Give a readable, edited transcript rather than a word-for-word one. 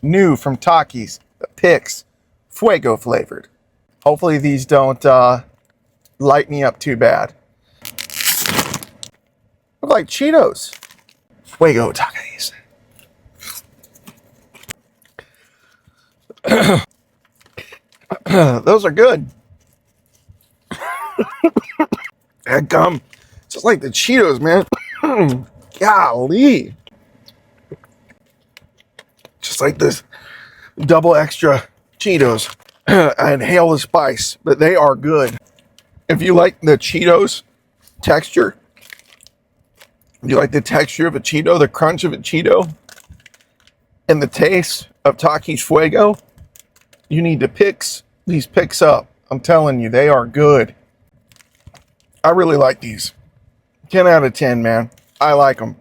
new from Takis Pix Fuego flavored. Hopefully these don't light me up too bad. Look like Cheetos. Fuego Takis. Those are good. That gum, just like the Cheetos, man. Golly. Just like this double extra Cheetos. I inhale the spice, but they are good. If you like the Cheetos texture, you like the texture of a Cheeto, the crunch of a Cheeto, and the taste of Takis Fuego, you need to pick these picks up. I'm telling you, they are good. I really like these. 10 out of 10, man. I like them.